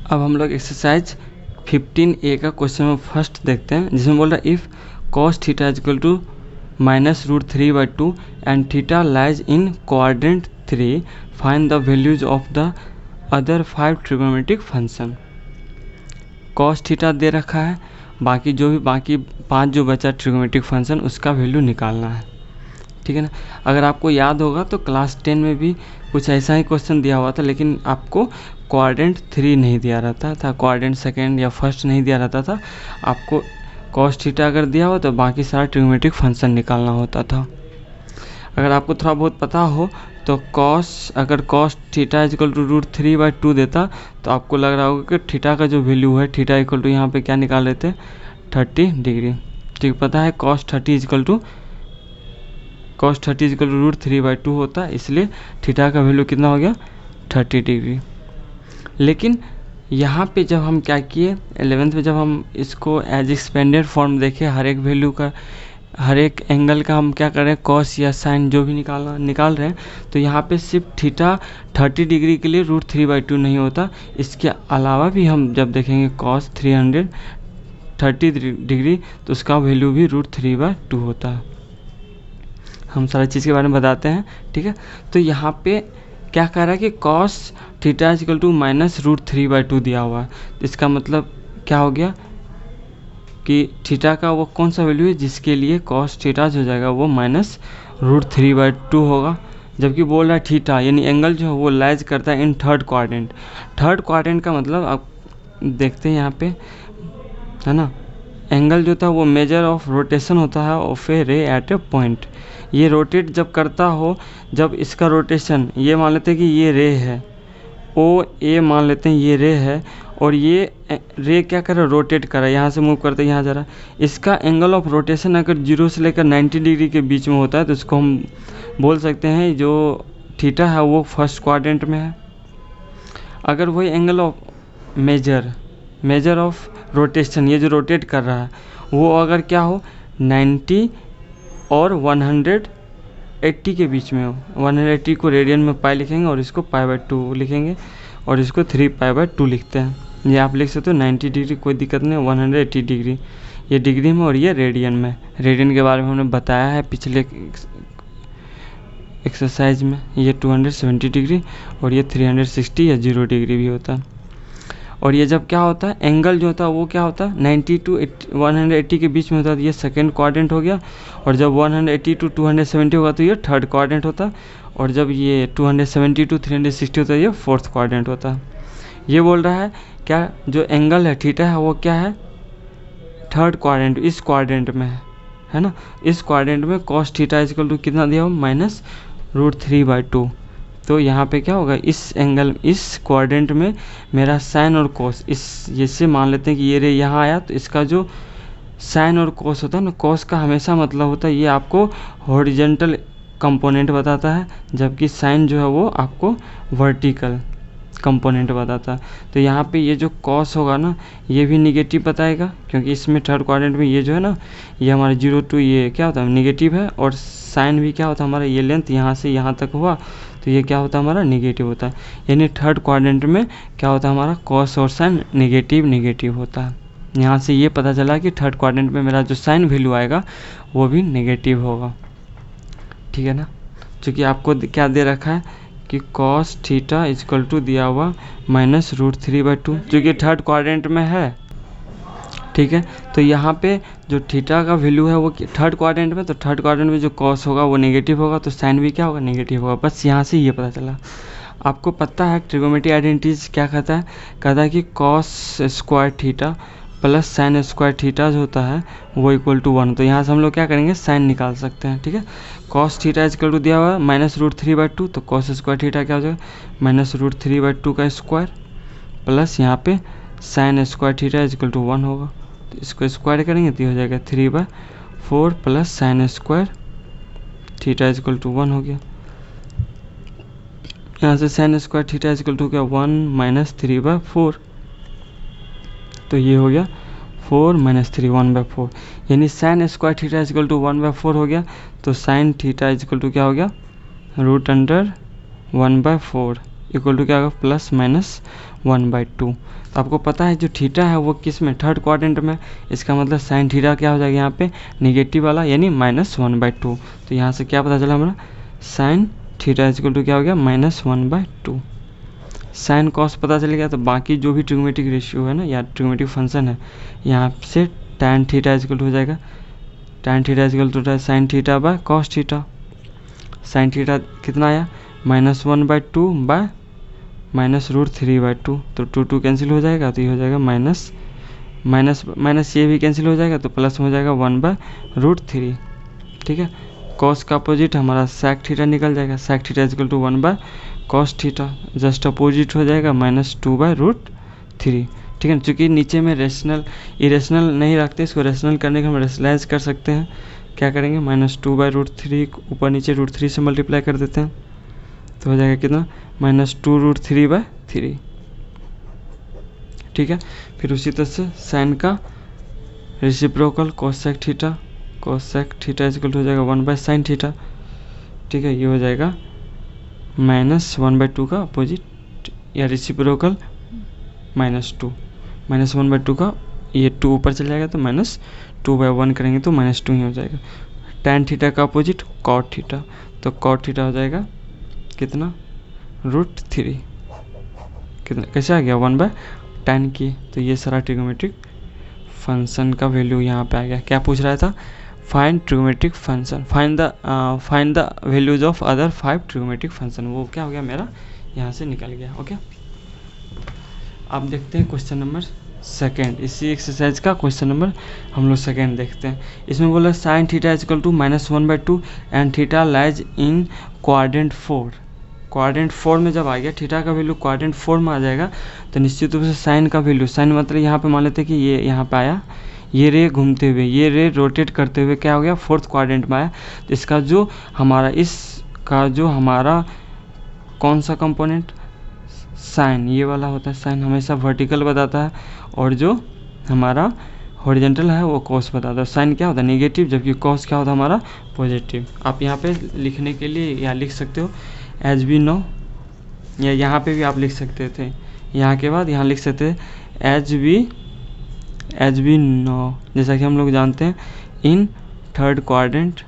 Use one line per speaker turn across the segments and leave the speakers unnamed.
अब हम लोग एक्सरसाइज 15A का क्वेश्चन नंबर फर्स्ट देखते हैं, जिसमें बोल रहा है if cos theta is equal to -√3/2 and theta lies in quadrant 3 find the values of the other 5 trigonometric function. cos theta दे रखा है, बाकी 5 जो बचा ट्रिग्नोमेट्रिक फंक्शन उसका वैल्यू निकालना है, ठीक है ना। अगर आपको याद होगा तो क्लास 10 में भी कुछ ऐसा ही क्वेश्चन दिया हुआ था, लेकिन आपको क्वाड्रेंट 3 नहीं दिया रहता था, क्वाड्रेंट सेकेंड या फर्स्ट नहीं दिया रहता था। आपको cos थीटा अगर दिया हो तो बाकी सारा ट्रिग्नोमेट्रिक फंक्शन निकालना होता था। अगर आपको थोड़ा बहुत पता हो तो अगर cos theta is equal to √3/2 देता तो आपको लग रहा होगा कि थीटा का जो वैल्यू है, थीटा इक्वल टू यहाँ पे क्या निकाल लेते हैं 30 डिग्री। ठीक पता है cos 30 इज इक्वल टू √3/2 होता है, इसलिए थीटा का वैल्यू कितना हो गया 30 डिग्री। लेकिन यहाँ पे जब हम क्या किए 11th में, जब हम इसको एज एक्सपेंडेड फॉर्म देखे, हर एक वैल्यू का, हर एक एंगल का हम क्या कर रहे हैं कॉस या साइन जो भी निकाल रहे हैं, तो यहाँ पे सिर्फ थीटा 30 डिग्री के लिए √3/2 नहीं होता, इसके अलावा भी हम जब देखेंगे cos 330 डिग्री तो उसका वैल्यू भी √3/2 होता है। हम सारी चीज़ के बारे में बताते हैं, ठीक है। तो यहाँ पे क्या कह रहा है कि cos theta is equal to -√3/2 दिया हुआ है, तो इसका मतलब क्या हो गया कि थीटा का वो कौन सा वैल्यू है जिसके लिए cos थीटा जो हो जाएगा वो -√3/2 होगा। जबकि बोल रहा है थीटा यानी एंगल जो है वो लाइज करता है इन थर्ड क्वाड्रेंट। थर्ड क्वाड्रेंट का मतलब आप देखते हैं यहाँ पे, है ना, एंगल जो था वो मेजर ऑफ रोटेशन होता है ऑफ ए रे एट ए पॉइंट। ये रोटेट जब करता हो, जब इसका रोटेशन, ये मान लेते हैं कि ये रे है, ओ ए मान लेते हैं ये रे है, और ये रे क्या कर रहा है रोटेट कर रहा है, यहाँ से मूव करते हैं यहाँ जा रहा है। इसका एंगल ऑफ रोटेशन अगर 0 से लेकर 90 डिग्री के बीच में होता है तो इसको हम बोल सकते हैं जो थीटा है वो फर्स्ट क्वाड्रेंट में है। अगर वही angle of measure of rotation, ये जो रोटेट कर रहा है वो अगर क्या हो 90 और 180 के बीच में हो, 180 को रेडियन में पाई लिखेंगे और इसको π/2 लिखेंगे और इसको 3π/2 लिखते हैं। ये आप लिख सकते हो 90 डिग्री, कोई दिक्कत नहीं, 180 डिग्री ये डिग्री में और ये रेडियन में। रेडियन के बारे में हमने बताया है पिछले एक्सरसाइज में। ये 270 डिग्री और ये 360 या 0 डिग्री भी होता है। और ये जब क्या होता है एंगल जो होता है वो क्या होता है 90 to 180 के बीच में होता है, तो ये सेकेंड क्वाड्रेंट हो गया। और जब 180 to 270 होगा तो ये थर्ड क्वाड्रेंट होता है। और जब ये 270 to 360 होता है ये फोर्थ क्वाड्रेंट होता है। ये बोल रहा है क्या जो एंगल है थीटा है वो क्या है थर्ड क्वाड्रेंट, इस क्वाड्रेंट में है ना। इस क्वाड्रेंट में cos theta is equal to कितना दिया हो -√3/2। तो यहाँ पे क्या होगा इस क्वाड्रेंट में मेरा साइन और कोस, इस जैसे मान लेते हैं कि ये रे यहाँ आया तो इसका जो साइन और कोस होता है ना, कोस का हमेशा मतलब होता है ये आपको हॉरिजेंटल कंपोनेंट बताता है, जबकि साइन जो है वो आपको वर्टिकल कंपोनेंट बताता है। तो यहाँ पे ये जो कॉस होगा ना ये भी निगेटिव बताएगा, क्योंकि इसमें थर्ड क्वाड्रेंट में ये जो है ना ये हमारा 0 to ये क्या होता है निगेटिव है, और साइन भी क्या होता है हमारा ये लेंथ यहाँ से यहाँ तक हुआ तो ये क्या होता है हमारा निगेटिव होता है। यानी थर्ड क्वाड्रेंट में क्या होता है हमारा कॉस और साइन निगेटिव होता है। यहाँ से ये पता चला कि थर्ड क्वाड्रेंट में मेरा जो साइन वैल्यू आएगा वो भी नेगेटिव होगा, ठीक है ना। चूँकि आपको क्या दे रखा है कि cos theta is equal to दिया हुआ -√3/2, जो कि थर्ड क्वाड्रेंट में है, ठीक है। तो यहाँ पे जो थीटा का वैल्यू है वो थर्ड क्वाड्रेंट में, तो थर्ड क्वाड्रेंट में जो cos होगा वो नेगेटिव होगा, तो साइन भी क्या होगा नेगेटिव होगा। बस यहाँ से ये पता चला। आपको पता है ट्रिगोनोमेट्री आइडेंटिटीज क्या कहता है कि cos² theta plus sine square theta जो होता है वो इक्वल टू 1। तो यहाँ से हम लोग क्या करेंगे साइन निकाल सकते हैं, ठीक है। cos थीटा इक्वल टू दिया हुआ है -√3/2, तो cos² थीटा क्या हो जाएगा -√3/2 का स्क्वायर प्लस यहाँ पे sin² थीटा इक्वल टू 1 होगा। तो इसको स्क्वायर करेंगे तो हो जाएगा 3/4 plus sin² theta equal to 1 हो गया। यहाँ से sin² थीटा इक्वल टू क्या 1 - 3/4, तो ये हो गया 4 - 3 1/4, यानी sin² थीटा इक्वल टू 1/4 हो गया। तो sin थीटा इक्वल टू क्या हो गया √1/4, इक्वल टू क्या होगा, प्लस माइनस 1/2। तो आपको पता है जो थीटा है वो किस में, थर्ड क्वाड्रेंट में, इसका मतलब साइन थीटा क्या हो जाएगा यहाँ पे, निगेटिव वाला, यानी -1/2। तो यहाँ से क्या पता चला हमारा, साइन थीटा इक्वल टू क्या हो गया, -1/2। साइन कॉस पता चल गया, तो बाकी जो भी ट्रिग्नोमेट्रिक रेशियो है ना या ट्रिग्नोमेट्रिक फंक्शन है, यहाँ से tan थीटा इक्वल टू हो जाएगा, tan थीटा इक्वल टू होता है sine theta by cos theta. Sine theta कितना आया, -1/2 बाय -√3/2, तो 2 कैंसिल हो जाएगा, तो ये हो जाएगा माइनस माइनस ये भी कैंसिल हो जाएगा, तो प्लस हो जाएगा 1/√3। ठीक है, कॉस का अपोजिट हमारा सेक थीटा निकल जाएगा, sec theta equal to 1/cos theta, just opposite हो जाएगा -2/√3। ठीक है, चूँकि नीचे में रेशनल इरेशनल नहीं रखते, इसको रेशनल करने के हम रेशनलाइज कर सकते हैं। क्या करेंगे, -2/√3 ऊपर नीचे √3 से मल्टीप्लाई कर देते हैं, तो हो जाएगा कितना, -2√3/3। ठीक है, फिर उसी तरह से साइन का रेसिप्रोकल कोसेक थीटा इक्वल हो जाएगा 1/sin थीटा। ठीक है, ये हो जाएगा -1/2 का अपोजिट या रेसिप्रोकल -2, -1/2 का, ये 2 ऊपर चल जाएगा तो -2/1 करेंगे तो -2 ही हो जाएगा। tan थीटा का अपोजिट cot थीटा, तो cot थीटा हो जाएगा कितना, √3। कितना कैसे आ गया, 1/tan की। तो ये सारा ट्रिग्नोमेट्रिक फंक्शन का वैल्यू यहाँ पे आ गया। क्या पूछ रहा था, find trigonometric function, find the values of other 5 trigonometric function. वो क्या हो गया मेरा, यहाँ से निकल गया। ओके, अब देखते हैं क्वेश्चन नंबर सेकेंड। इसी एक्सरसाइज का क्वेश्चन नंबर हम लोग सेकेंड देखते हैं। इसमें बोला sine theta equal to -1/2 and theta lies in quadrant 4। Quadrant 4 में जब आ गया, थीटा का वैल्यू क्वाड्रेंट 4 में आ जाएगा, तो निश्चित रूप से साइन का वैल्यू, साइन मतलब यहाँ पे मान लेते हैं कि ये यहाँ पे आया, ये रे घूमते हुए, ये रे रोटेट करते हुए क्या हो गया, फोर्थ क्वाड्रेंट में आया। तो इसका जो हमारा कौन सा कंपोनेंट, साइन, ये वाला होता है। साइन हमेशा वर्टिकल बताता है, और जो हमारा हॉरिजॉन्टल है वो कॉस बताता है। साइन क्या होता है, नेगेटिव, जबकि कॉस क्या होता है हमारा, पॉजिटिव। आप यहाँ पे लिखने के लिए यहाँ लिख सकते हो एज वी नो, या यहाँ पे भी आप लिख सकते थे, यहाँ के बाद यहाँ लिख सकते थे एज वी नो, जैसा कि हम लोग जानते हैं in third quadrant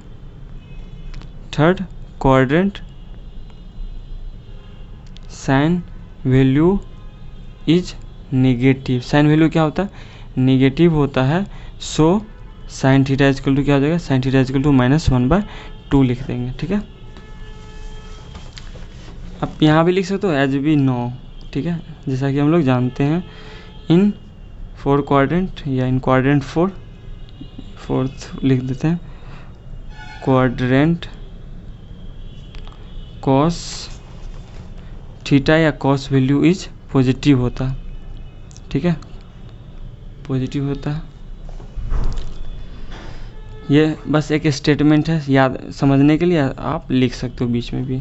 sine value is negative. Sine value क्या होता है, नेगेटिव होता है। So sine theta equal to क्या हो जाएगा, साइन थीटा इक्वल टू -1/2 लिख देंगे। ठीक है, अब यहाँ भी लिख सकते हो एज वी नो। ठीक है, जैसा कि हम लोग जानते हैं इन 4 क्वाड्रेंट या इन क्वाड्रेंट 4, फोर्थ लिख देते हैं, क्वाड्रेंट कॉस थीटा या कॉस वैल्यू इज पॉजिटिव होता है। ठीक है, पॉजिटिव होता है। ये बस एक स्टेटमेंट है, याद समझने के लिए आप लिख सकते हो बीच में भी।